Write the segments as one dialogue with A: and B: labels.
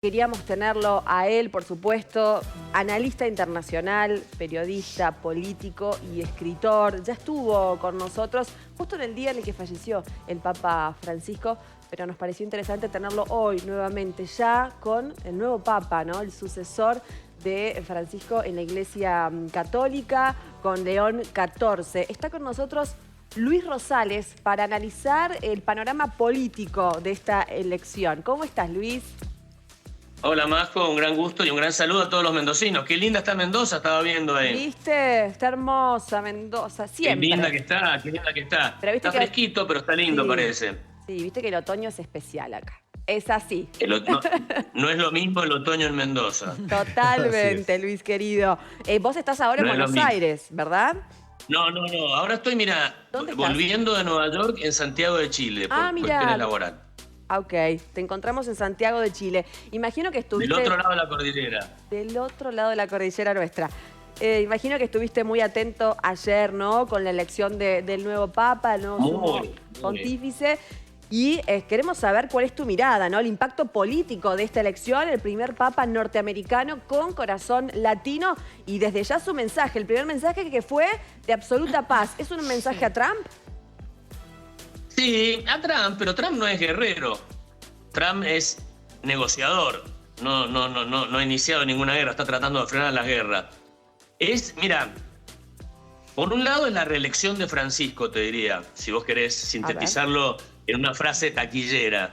A: Queríamos tenerlo a él, por supuesto, analista internacional, periodista, político y escritor. Ya estuvo con nosotros justo en el día en el que falleció el Papa Francisco, pero nos pareció interesante tenerlo hoy nuevamente, ya con el nuevo Papa, ¿no? El sucesor de Francisco en la Iglesia Católica, con León XIV. Está con nosotros Luis Rosales para analizar el panorama político de esta elección. ¿Cómo estás, Luis?
B: Hola, Majo, un gran gusto y un gran saludo a todos los mendocinos. Qué linda está Mendoza, estaba viendo ahí.
A: ¿Viste? Está hermosa Mendoza, siempre.
B: Qué linda que está, qué linda que está.
A: Pero viste
B: Está fresquito, pero está lindo,
A: sí,
B: parece.
A: Sí, viste que el otoño es especial acá. Es así.
B: No es lo mismo el otoño en Mendoza.
A: Totalmente, Luis querido. Vos estás ahora en Buenos Aires, ¿verdad?
B: No. Ahora estoy, mira, volviendo de Nueva York en Santiago de Chile por cuestiones laborales.
A: Ok, te encontramos en Santiago de Chile. Imagino que estuviste...
B: Del otro lado de la cordillera.
A: Del otro lado de la cordillera nuestra. Imagino que estuviste muy atento ayer, ¿no? Con la elección del nuevo Papa, el nuevo sumo pontífice. Y queremos saber cuál es tu mirada, ¿no? El impacto político de esta elección, el primer Papa norteamericano con corazón latino. Y desde ya su mensaje, el primer mensaje que fue de absoluta paz. ¿Es un mensaje a Trump?
B: Sí, a Trump, pero Trump no es guerrero. Trump es negociador. No ha iniciado ninguna guerra, está tratando de frenar la guerra. Mira, por un lado es la reelección de Francisco, te diría, si vos querés sintetizarlo en una frase taquillera.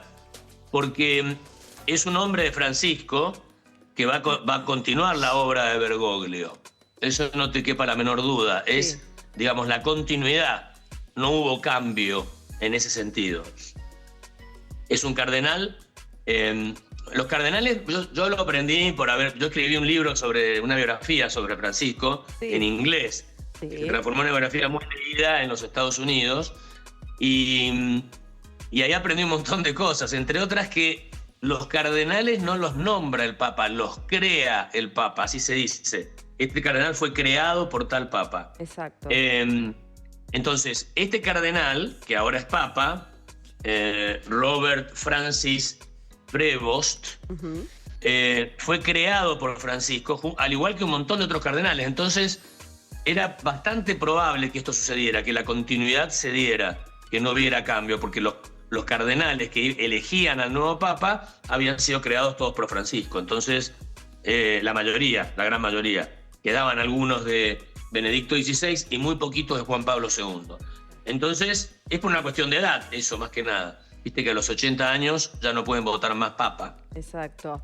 B: Porque es un hombre de Francisco que va a continuar la obra de Bergoglio. Eso no te quepa la menor duda. Es, digamos, la continuidad. No hubo cambio en ese sentido. Es un cardenal. Los cardenales, yo lo aprendí yo escribí un libro sobre una biografía sobre Francisco en inglés. Se transformó en una biografía muy leída en los Estados Unidos. Y ahí aprendí un montón de cosas, entre otras que los cardenales no los nombra el Papa, los crea el Papa, así se dice. Este cardenal fue creado por tal Papa.
A: Exacto.
B: Entonces, este cardenal, que ahora es Papa, Robert Francis Prevost, fue creado por Francisco, al igual que un montón de otros cardenales. Entonces, era bastante probable que esto sucediera, que la continuidad se diera, que no hubiera cambio, porque los cardenales que elegían al nuevo Papa habían sido creados todos por Francisco. Entonces, la gran mayoría, quedaban algunos de Benedicto XVI y muy poquitos de Juan Pablo II. Entonces, es por una cuestión de edad, eso más que nada. Viste que a los 80 años ya no pueden votar más Papa.
A: Exacto.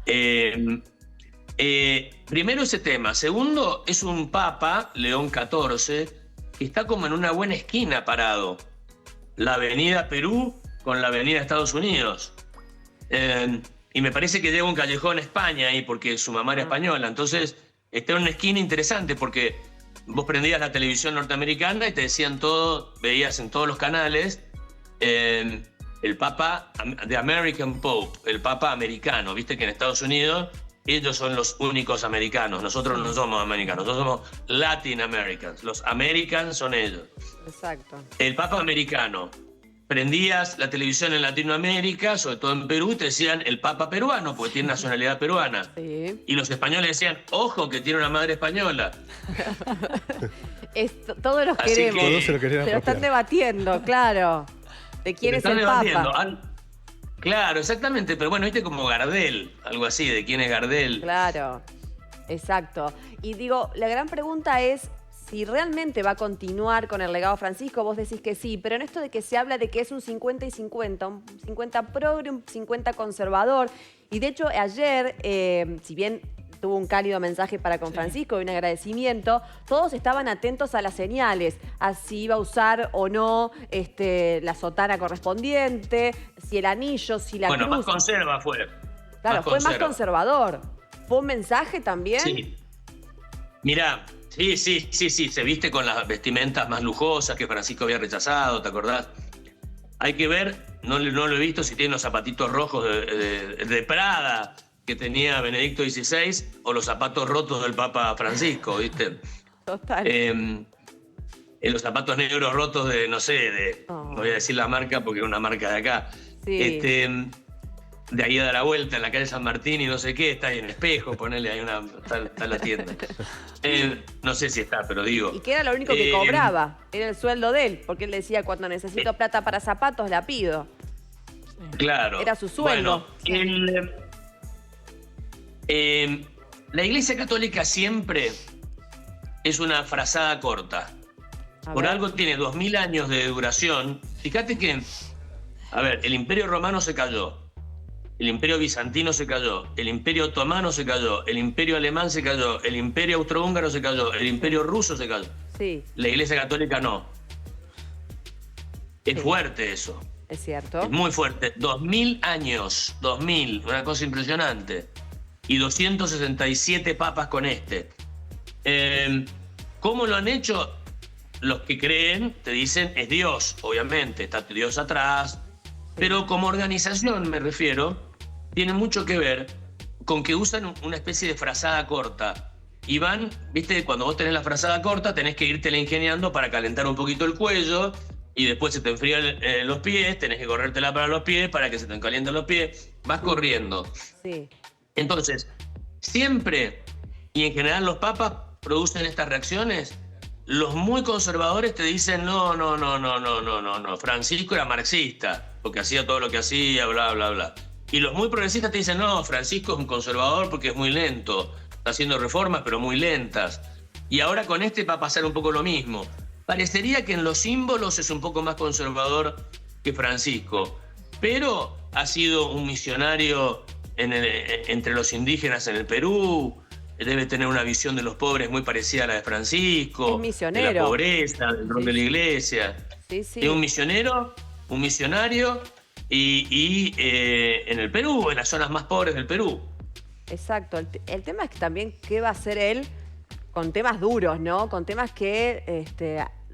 B: Primero ese tema. Segundo, es un Papa, León XIV, que está como en una buena esquina parado. La avenida Perú con la avenida Estados Unidos. Y me parece que llega un callejón España ahí porque su mamá era española. Entonces, está en una esquina interesante porque vos prendías la televisión norteamericana y te decían todo, veías en todos los canales el Papa, the American Pope, el Papa americano. Viste que en Estados Unidos ellos son los únicos americanos, nosotros no somos americanos, nosotros somos Latin Americans, los Americans son ellos.
A: Exacto.
B: El Papa americano. Prendías la televisión en Latinoamérica, sobre todo en Perú, y te decían el Papa peruano, porque tiene nacionalidad peruana. Sí. Y los españoles decían, ojo, que tiene una madre española.
A: Todos los queremos.
C: Todos se lo querían
A: pero están debatiendo, claro, de quién es el Papa.
B: Claro, exactamente, pero bueno, viste como Gardel, algo así, de quién es Gardel.
A: Claro, exacto. Y digo, la gran pregunta es si realmente va a continuar con el legado Francisco. Vos decís que sí, pero en esto de que se habla de que es un 50 y 50, un 50 progre, un 50 conservador. Y de hecho ayer, si bien tuvo un cálido mensaje para con Francisco y un agradecimiento, todos estaban atentos a las señales, a si iba a usar o no la sotana correspondiente, si el anillo, si la cruz.
B: Bueno, más conserva fue.
A: Claro, fue más conservador. ¿Fue un mensaje también?
B: Sí. Mirá, sí, se viste con las vestimentas más lujosas que Francisco había rechazado, ¿te acordás? Hay que ver, no lo he visto, si tiene los zapatitos rojos de Prada que tenía Benedicto XVI o los zapatos rotos del Papa Francisco, ¿viste?
A: Total.
B: Los zapatos negros rotos no voy a decir la marca porque es una marca de acá.
A: Sí.
B: de ahí a dar la vuelta en la calle San Martín y no sé qué, está ahí en Espejo, ponele, ahí está la tienda. No sé si está, pero digo.
A: Y que era lo único que cobraba, era el sueldo de él, porque él decía, cuando necesito plata para zapatos, la pido.
B: Claro.
A: Era su sueldo.
B: Bueno, la Iglesia Católica siempre es una frazada corta. Por algo tiene 2000 años de duración. Fíjate que, a ver, el Imperio Romano se cayó, el Imperio Bizantino se cayó, el Imperio Otomano se cayó, el Imperio Alemán se cayó, el Imperio Austrohúngaro se cayó, el Imperio Ruso se cayó.
A: Sí.
B: La Iglesia Católica no. Es
A: Sí.
B: fuerte eso.
A: Es cierto.
B: Es muy fuerte. 2000 años, 2000, una cosa impresionante. Y 267 papas con este. ¿Cómo lo han hecho? Los que creen te dicen es Dios, obviamente, está Dios atrás. Pero como organización, me refiero, tiene mucho que ver con que usan una especie de frazada corta. Y van, viste, cuando vos tenés la frazada corta, tenés que irte ingeniando para calentar un poquito el cuello. Y después se te enfrían los pies, tenés que corrértela para los pies para que se te calienten los pies. Vas corriendo.
A: Sí.
B: Entonces, siempre, y en general los papas producen estas reacciones, los muy conservadores te dicen, no, Francisco era marxista, porque hacía todo lo que hacía, bla, bla, bla. Y los muy progresistas te dicen, no, Francisco es un conservador porque es muy lento, está haciendo reformas pero muy lentas. Y ahora con este va a pasar un poco lo mismo. Parecería que en los símbolos es un poco más conservador que Francisco, pero ha sido un misionario entre los indígenas en el Perú, debe tener una visión de los pobres muy parecida a la de Francisco,
A: es misionero.
B: de la pobreza, del rol de la iglesia.
A: Sí, sí.
B: Es un misionero, un misionario y en el Perú, en las zonas más pobres del Perú.
A: Exacto. El tema es que también qué va a hacer él con temas duros, ¿no? Con temas que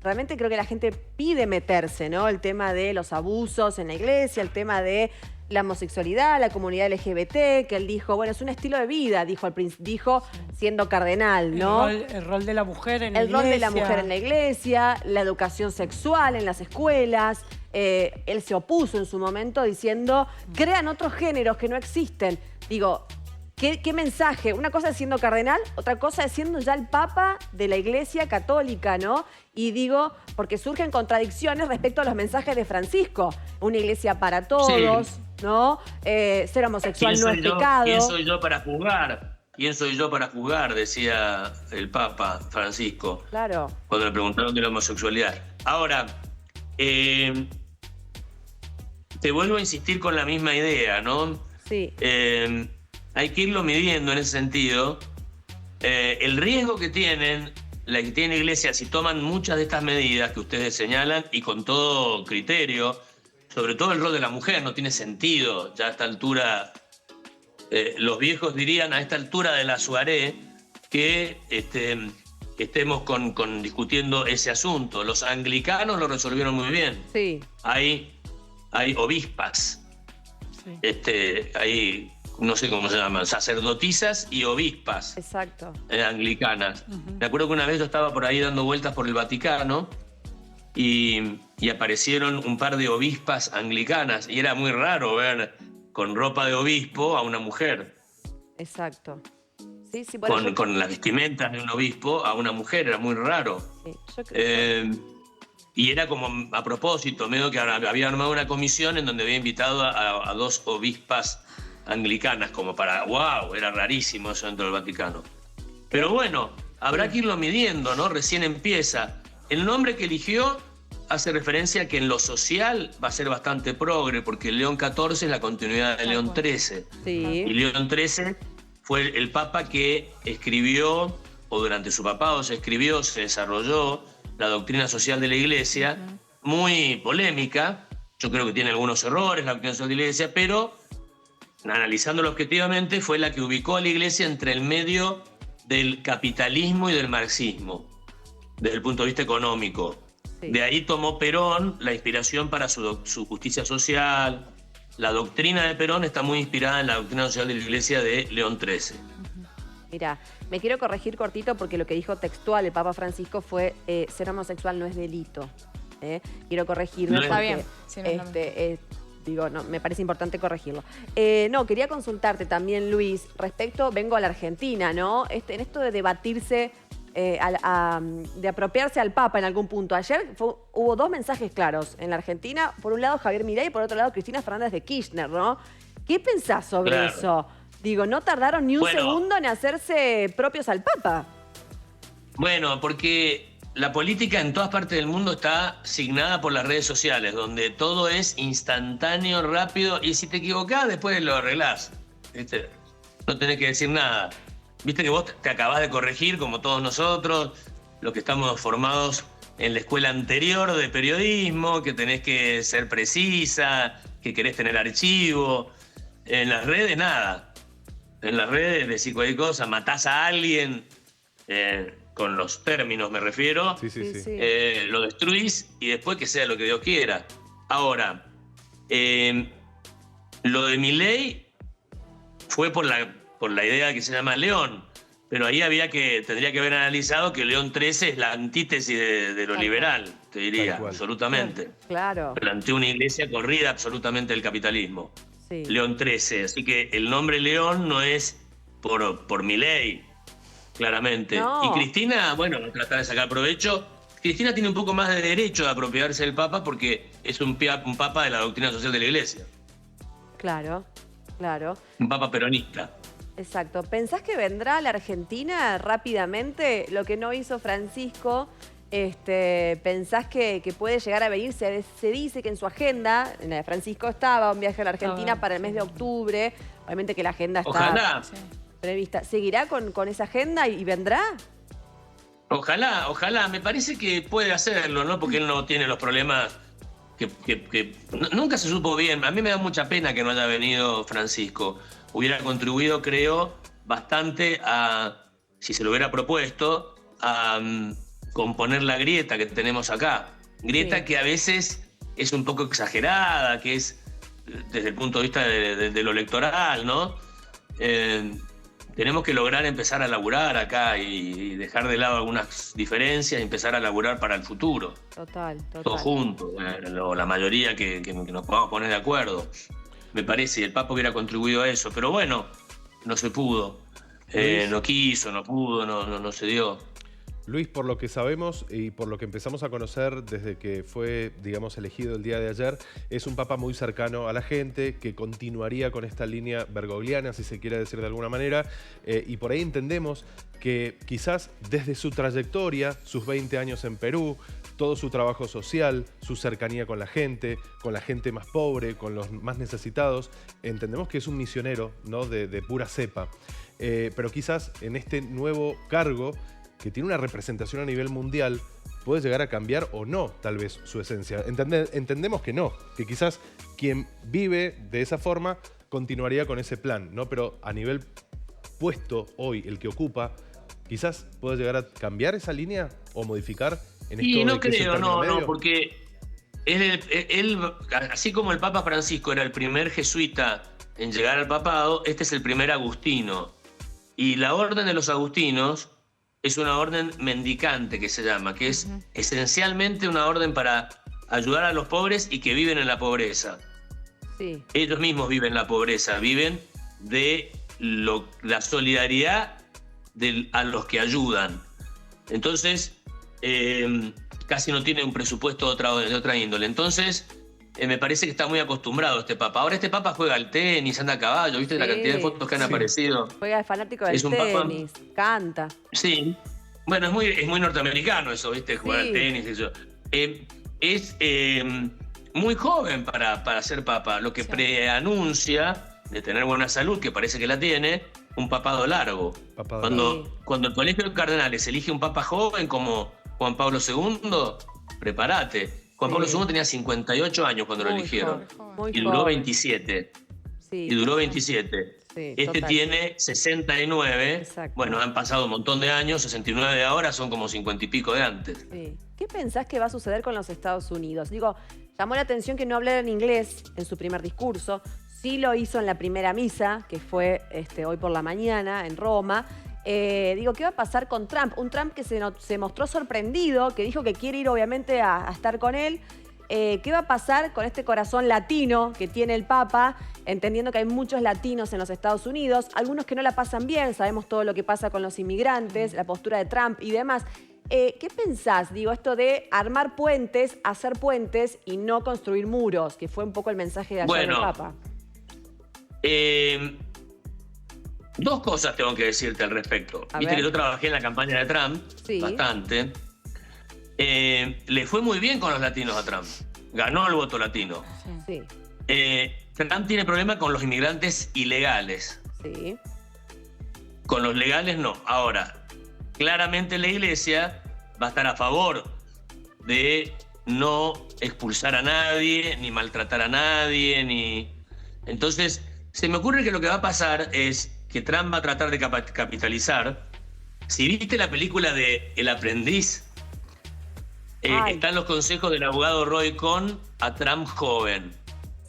A: realmente creo que la gente pide meterse, ¿no? El tema de los abusos en la iglesia, el tema de la homosexualidad, la comunidad LGBT, que él dijo, bueno, es un estilo de vida, dijo siendo cardenal, ¿no?
C: El rol de la mujer en la iglesia.
A: El rol de la mujer en la iglesia, la educación sexual en las escuelas. Él se opuso en su momento diciendo, crean otros géneros que no existen. Digo, ¿qué mensaje? Una cosa es siendo cardenal, otra cosa es siendo ya el papa de la Iglesia Católica, ¿no? Y digo, porque surgen contradicciones respecto a los mensajes de Francisco. Una iglesia para todos, sí, ¿no? Ser homosexual no es pecado.
B: ¿Quién soy yo para juzgar? ¿Quién soy yo para juzgar? Decía el Papa Francisco.
A: Claro.
B: Cuando le preguntaron de la homosexualidad. Ahora, te vuelvo a insistir con la misma idea, ¿no?
A: Sí.
B: Hay que irlo midiendo en ese sentido. El riesgo que tiene la Iglesia, si toman muchas de estas medidas que ustedes señalan y con todo criterio, sobre todo el rol de la mujer, no tiene sentido. Ya a esta altura, los viejos dirían a esta altura de la soirée que estemos discutiendo ese asunto. Los anglicanos lo resolvieron muy bien.
A: Sí.
B: Hay obispas.
C: Sí.
B: Hay, no sé cómo se llaman, sacerdotisas y obispas.
A: Exacto.
B: Anglicanas. Me acuerdo que una vez yo estaba por ahí dando vueltas por el Vaticano y aparecieron un par de obispas anglicanas y era muy raro ver con ropa de obispo a una mujer.
A: Exacto. Sí, sí,
B: con las vestimentas de un obispo a una mujer, era muy raro.
A: Sí, yo creo
B: y era como a propósito, medio que había armado una comisión en donde había invitado a dos obispas anglicanas, como para, wow, era rarísimo eso dentro del Vaticano. Pero bueno, habrá que irlo midiendo, ¿no? Recién empieza. El nombre que eligió hace referencia a que en lo social va a ser bastante progre, porque León XIV es la continuidad de León XIII.
A: Sí.
B: Y León XIII fue el papa que escribió, o durante su papado se escribió, se desarrolló la doctrina social de la Iglesia, muy polémica. Yo creo que tiene algunos errores la doctrina social de la Iglesia, pero analizándolo objetivamente, fue la que ubicó a la Iglesia entre el medio del capitalismo y del marxismo, desde el punto de vista económico. Sí. De ahí tomó Perón la inspiración para su justicia social. La doctrina de Perón está muy inspirada en la doctrina social de la Iglesia de León XIII.
A: Mira, me quiero corregir cortito porque lo que dijo textual el Papa Francisco fue ser homosexual no es delito. Quiero corregirme.
C: No está bien. Sí, no
A: Digo, no, me parece importante corregirlo. No, quería consultarte también, Luis, vengo a la Argentina, ¿no? En esto de debatirse, de apropiarse al Papa en algún punto. Ayer hubo dos mensajes claros en la Argentina. Por un lado, Javier Milei y por otro lado, Cristina Fernández de Kirchner, ¿no? ¿Qué pensás sobre eso? Digo, no tardaron ni un segundo en hacerse propios al Papa.
B: Bueno, porque la política en todas partes del mundo está signada por las redes sociales, donde todo es instantáneo, rápido, y si te equivocás, después lo arreglás. ¿Viste? No tenés que decir nada. Viste que vos te acabás de corregir, como todos nosotros, los que estamos formados en la escuela anterior de periodismo, que tenés que ser precisa, que querés tener archivo. En las redes, nada. En las redes decís cualquier cosa, matás a alguien, con los términos me refiero, lo destruís y después que sea lo que Dios quiera. Ahora, lo de Milei fue por la idea que se llama León, pero ahí tendría que haber analizado que León XIII es la antítesis de lo liberal, te diría, absolutamente.
A: Claro.
B: Planteó una iglesia corrida absolutamente del capitalismo.
A: Sí.
B: León XIII, así que el nombre León no es por Milei, claramente.
A: No.
B: Y Cristina, bueno, va a tratar de sacar provecho. Cristina tiene un poco más de derecho de apropiarse del Papa porque es un Papa de la doctrina social de la Iglesia.
A: Claro, claro.
B: Un Papa peronista.
A: Exacto. ¿Pensás que vendrá a la Argentina rápidamente lo que no hizo Francisco? ¿Pensás que puede llegar a venir? Se dice que en su agenda, en la de Francisco estaba un viaje a la Argentina para el mes de octubre. Obviamente que la agenda está prevista. ¿Seguirá con esa agenda y vendrá?
B: Ojalá. Me parece que puede hacerlo, ¿no? Porque él no tiene los problemas que nunca se supo bien. A mí me da mucha pena que no haya venido Francisco. Hubiera contribuido, creo, bastante si se lo hubiera propuesto, a componer la grieta que tenemos acá. Grieta que a veces es un poco exagerada, que es desde el punto de vista de lo electoral, ¿no? Tenemos que lograr empezar a laburar acá y dejar de lado algunas diferencias y empezar a laburar para el futuro.
A: Total.
B: Todos juntos, la mayoría que nos podamos poner de acuerdo. Me parece, el Papa hubiera contribuido a eso, pero bueno, no se pudo. No quiso, no pudo, no se dio.
D: Luis, por lo que sabemos y por lo que empezamos a conocer desde que fue, digamos, elegido el día de ayer, es un papa muy cercano a la gente, que continuaría con esta línea bergogliana, si se quiere decir de alguna manera, y por ahí entendemos que quizás desde su trayectoria, sus 20 años en Perú, todo su trabajo social, su cercanía con la gente más pobre, con los más necesitados, entendemos que es un misionero, ¿no?, de pura cepa. Pero quizás en este nuevo cargo, que tiene una representación a nivel mundial, puede llegar a cambiar o no, tal vez, su esencia. Entendemos que no, que quizás quien vive de esa forma continuaría con ese plan, ¿no? Pero a nivel puesto hoy, el que ocupa, quizás puede llegar a cambiar esa línea o modificar en esto.
B: Y no creo, no, porque él, así como el Papa Francisco era el primer jesuita en llegar al papado, este es el primer agustino. Y la orden de los agustinos es una orden mendicante, que se llama, que es esencialmente una orden para ayudar a los pobres y que viven en la pobreza. Sí. Ellos mismos viven la pobreza, viven de la solidaridad a los que ayudan. Entonces, casi no tiene un presupuesto de otra índole. Entonces, me parece que está muy acostumbrado este Papa. Ahora este Papa juega al tenis, anda a caballo, ¿viste la cantidad de fotos que han aparecido?
A: Juega de fanático del tenis, canta.
B: Sí, bueno, es muy norteamericano eso, ¿viste? Jugar al tenis, eso. Es muy joven para ser Papa, lo que preanuncia de tener buena salud, que parece que la tiene, un papado largo. Cuando el Colegio de Cardenales elige un Papa joven como Juan Pablo II, prepárate. Juan Pablo II tenía 58 años cuando lo eligieron. Y duró 27. Sí, y duró 27. Sí, tiene 69. Exacto. Bueno, han pasado un montón de años, 69 de ahora son como 50 y pico de antes.
A: Sí. ¿Qué pensás que va a suceder con los Estados Unidos? Digo, llamó la atención que no hablara en inglés en su primer discurso. Sí lo hizo en la primera misa, que fue hoy por la mañana en Roma. Digo, ¿qué va a pasar con Trump? Un Trump que se mostró sorprendido, que dijo que quiere ir obviamente a estar con él. ¿qué va a pasar con este corazón latino que tiene el Papa? Entendiendo que hay muchos latinos en los Estados Unidos, algunos que no la pasan bien, sabemos todo lo que pasa con los inmigrantes, la postura de Trump y demás. ¿Qué pensás, digo, esto de armar puentes, hacer puentes y no construir muros, que fue un poco el mensaje de ayer del Papa?
B: Dos cosas tengo que decirte al respecto. Viste que yo trabajé en la campaña de Trump, bastante. Le fue muy bien con los latinos a Trump. Ganó el voto latino.
A: Sí.
B: Trump tiene problema con los inmigrantes ilegales.
A: Sí.
B: Con los legales no. Ahora, claramente la Iglesia va a estar a favor de no expulsar a nadie, ni maltratar a nadie, ni... Entonces, se me ocurre que lo que va a pasar es que Trump va a tratar de capitalizar. Si viste la película de El Aprendiz, están los consejos del abogado Roy Cohn a Trump joven.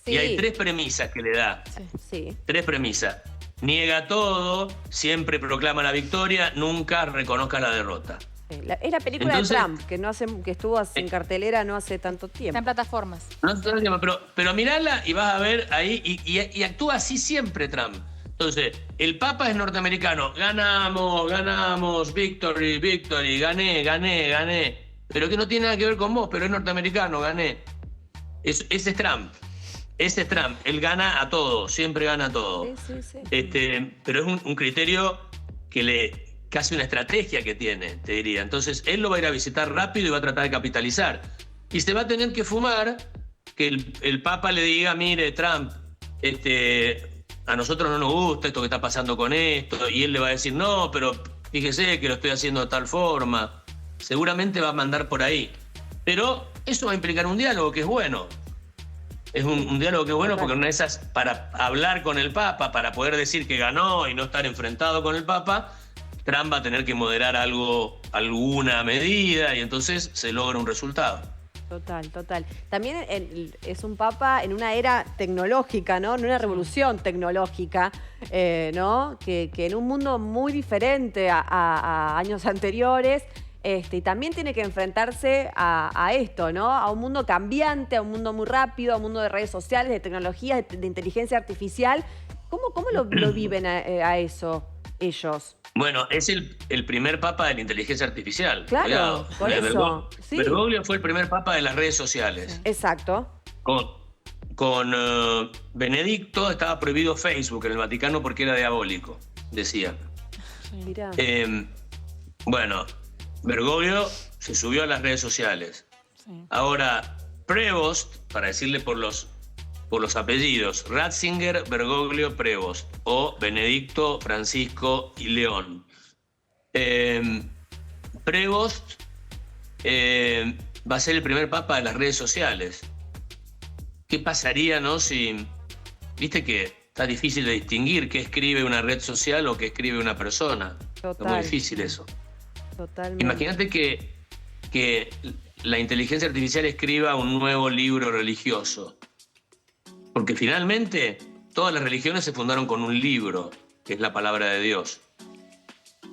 B: Sí. Y hay 3 premisas que le da.
A: Sí.
B: 3 premisas. Niega todo, siempre proclama la victoria, nunca reconozca la derrota.
A: Es la película de Trump, que estuvo en cartelera no hace tanto tiempo.
E: Está en plataformas.
B: No hace tanto tiempo, pero mirala y vas a ver ahí, y actúa así siempre Trump. Entonces, el Papa es norteamericano, ganamos, victory, gané. Pero que no tiene nada que ver con vos, pero es norteamericano, gané. Ese es Trump. Ese es Trump. Él gana a todo, siempre gana a todo.
A: Sí.
B: Pero es un criterio que casi una estrategia que tiene, te diría. Entonces, él lo va a ir a visitar rápido y va a tratar de capitalizar. Y se va a tener que fumar que el Papa le diga, mire, Trump, a nosotros no nos gusta esto que está pasando con esto. Y él le va a decir, no, pero fíjese que lo estoy haciendo de tal forma. Seguramente va a mandar por ahí. Pero eso va a implicar un diálogo que es bueno. Es un diálogo que es bueno porque una de esas, para hablar con el Papa, para poder decir que ganó y no estar enfrentado con el Papa, Trump va a tener que moderar alguna medida y entonces se logra un resultado.
A: Total. También es un Papa en una era tecnológica, ¿no? En una revolución tecnológica, ¿no? Que en un mundo muy diferente a años anteriores. Y también tiene que enfrentarse a esto, ¿no? A un mundo cambiante, a un mundo muy rápido, a un mundo de redes sociales, de tecnologías, de inteligencia artificial. ¿Cómo lo viven a eso ellos?
B: Bueno, es el primer papa de la inteligencia artificial.
A: Claro, por eso.
B: Bergoglio fue el primer papa de las redes sociales.
A: Sí. Exacto.
B: Con Benedicto estaba prohibido Facebook en el Vaticano porque era diabólico, decía.
A: Mirá.
B: Bueno, Bergoglio se subió a las redes sociales. Sí. Ahora, Prevost, para decirle por los apellidos, Ratzinger, Bergoglio, Prevost, o Benedicto, Francisco y León. Prevost va a ser el primer papa de las redes sociales. ¿Qué pasaría, no? Si, viste que está difícil de distinguir qué escribe una red social o qué escribe una persona.
A: Total.
B: Es muy difícil eso.
A: Totalmente.
B: Imagínate que la inteligencia artificial escriba un nuevo libro religioso. Porque finalmente todas las religiones se fundaron con un libro, que es la palabra de Dios.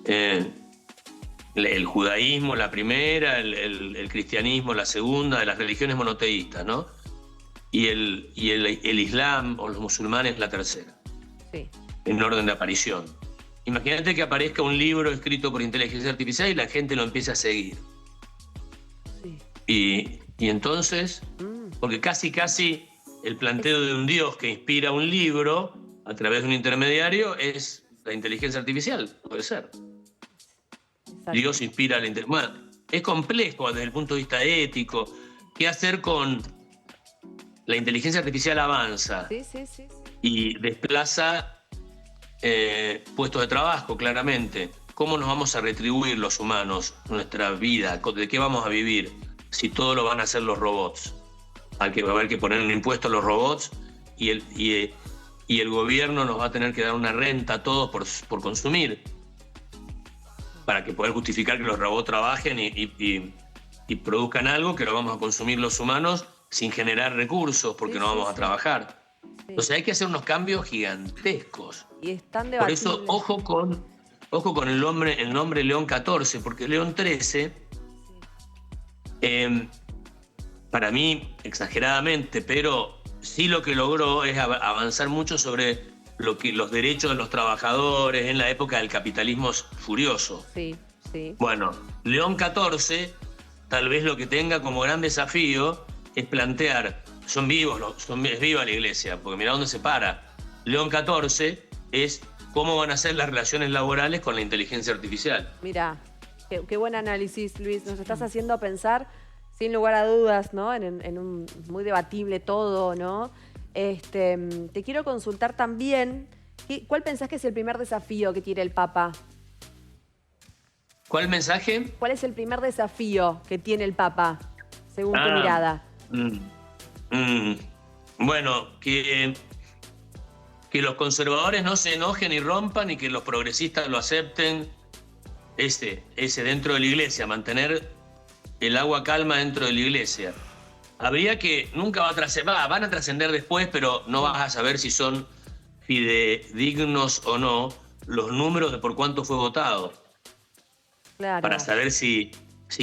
B: El judaísmo, la primera, el cristianismo, la segunda, de las religiones monoteístas, ¿no? Y el islam o los musulmanes, la tercera.
A: Sí.
B: En orden de aparición. Imagínate que aparezca un libro escrito por inteligencia artificial y la gente lo empieza a seguir.
A: Sí.
B: Y entonces, porque casi el planteo de un Dios que inspira un libro a través de un intermediario es la inteligencia artificial, puede ser. Exacto. Dios inspira a la inteligencia. Bueno, es complejo desde el punto de vista ético. ¿Qué hacer con la inteligencia artificial avanza?
A: Sí.
B: Y desplaza puestos de trabajo, claramente. ¿Cómo nos vamos a retribuir los humanos nuestra vida? ¿De qué vamos a vivir si todo lo van a hacer los robots? Va a haber que poner un impuesto a los robots y el gobierno nos va a tener que dar una renta a todos por consumir para que poder justificar que los robots trabajen y produzcan algo que lo vamos a consumir los humanos sin generar recursos porque no vamos a trabajar. Sí. Entonces hay que hacer unos cambios gigantescos.
A: Y están
B: por eso, ojo con el nombre León XIV, porque León XIII para mí exageradamente, pero sí lo que logró es avanzar mucho sobre los derechos de los trabajadores en la época del capitalismo furioso.
A: Sí, sí.
B: Bueno, León XIV tal vez lo que tenga como gran desafío es plantear, es viva la iglesia, porque mirá dónde se para. León XIV es cómo van a ser las relaciones laborales con la inteligencia artificial.
A: Mira, qué buen análisis, Luis. Nos estás haciendo pensar, sin lugar a dudas, ¿no? En un muy debatible todo, ¿no? Te quiero consultar también, ¿cuál pensás que es el primer desafío que tiene el Papa?
B: ¿Cuál mensaje?
A: ¿Cuál es el primer desafío que tiene el Papa, según tu mirada?
B: Bueno, que los conservadores no se enojen y rompan y que los progresistas lo acepten. Ese dentro de la iglesia, mantener el agua calma dentro de la iglesia. Habría que, nunca van a trascender después, pero no vas a saber si son fidedignos o no los números de por cuánto fue votado.
A: Claro.
B: Para saber si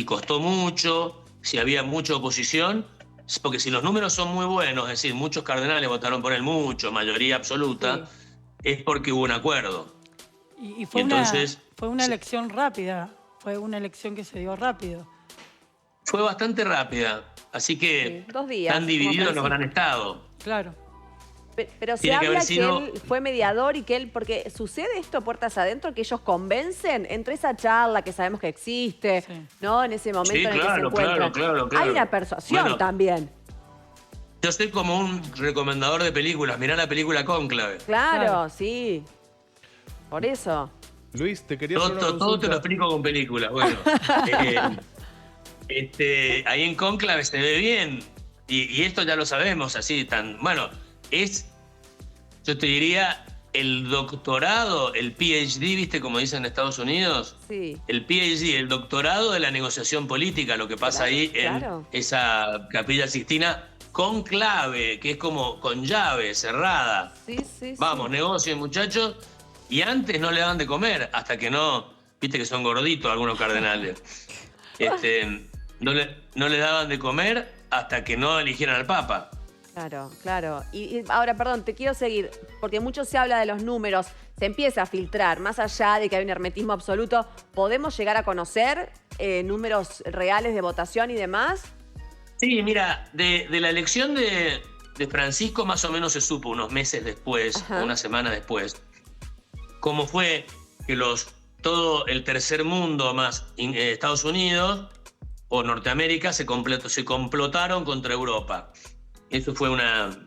B: costó mucho, si había mucha oposición, porque si los números son muy buenos, es decir, muchos cardenales votaron por él, mayoría absoluta, sí, es porque hubo un acuerdo.
C: Y fue,
B: entonces,
C: fue una elección rápida, fue una elección que se dio rápido.
B: Fue bastante rápida, así que
A: sí, 2 días,
B: están divididos los gran estado.
C: Claro.
A: Pero se habla que él fue mediador y que él, porque sucede esto puertas adentro, que ellos convencen entre esa charla que sabemos que existe, sí, ¿no? En ese momento en el que se encuentran.
B: Claro.
A: Hay una persuasión también.
B: Yo soy como un recomendador de películas. Mirá la película Cónclave.
A: Claro, sí. Por eso.
D: Luis, te quería hacer una consulta.
B: Todo te lo explico con películas. Bueno, ahí en Cónclave se ve bien. Y esto ya lo sabemos, así tan... Bueno, yo te diría, el doctorado, el PhD, ¿viste? Como dicen en Estados Unidos.
A: Sí.
B: El PhD, el doctorado de la negociación política, lo que pasa ahí en esa Capilla Sixtina con clave, que es como con llave, cerrada.
A: Sí.
B: Vamos, negocien, muchachos. Y antes no le daban de comer, hasta que no, viste que son gorditos algunos cardenales. No le daban de comer hasta que no eligieran al Papa.
A: Claro. Y ahora, perdón, te quiero seguir, porque mucho se habla de los números, se empieza a filtrar, más allá de que hay un hermetismo absoluto, ¿podemos llegar a conocer números reales de votación y demás?
B: Sí, mira, de la elección de Francisco más o menos se supo unos meses después, una semana después, cómo fue que todo el tercer mundo más Estados Unidos o Norteamérica se complotaron contra Europa. Eso fue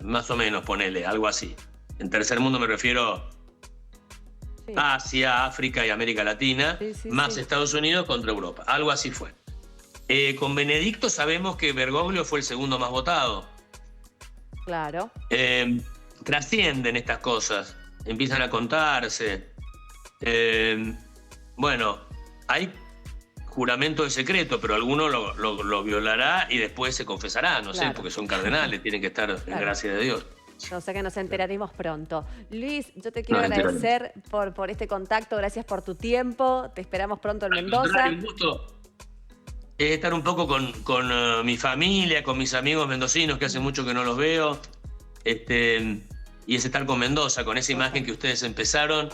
B: más o menos, ponele, algo así. En tercer mundo me refiero a Asia, África y América Latina, más Estados Unidos contra Europa. Algo así fue. Con Benedicto sabemos que Bergoglio fue el segundo más votado.
A: Claro.
B: Trascienden estas cosas, empiezan a contarse. Bueno, hay juramento de secreto, pero alguno lo violará y después se confesará, no sé, porque son cardenales, tienen que estar en gracia de Dios.
A: O sea que nos enteraremos pronto. Luis, yo te quiero agradecer por este contacto, gracias por tu tiempo, te esperamos pronto en Mendoza.
B: Un gusto es estar un poco con mi familia, con mis amigos mendocinos, que hace mucho que no los veo, y es estar con Mendoza, con esa imagen que ustedes empezaron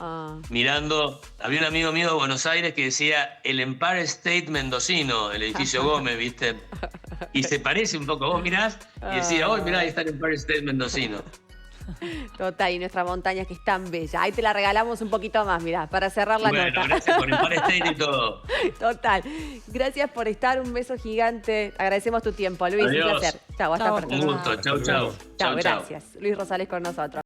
B: mirando. Había un amigo mío de Buenos Aires que decía el Empire State mendocino, el edificio Gómez, ¿viste? Y se parece un poco. Vos mirás y decía, mirá, ahí está el Empire State mendocino.
A: Total, y nuestra montaña que es tan bella. Ahí te la regalamos un poquito más, mirá, para cerrar la nota.
B: Bueno, gracias por Empire State y todo.
A: Total. Gracias por estar, un beso gigante. Agradecemos tu tiempo, Luis.
B: Adiós.
A: Un placer. Chau, hasta pronto.
B: Un gusto. Chau.
A: Chau, gracias. Luis Rosales con nosotros.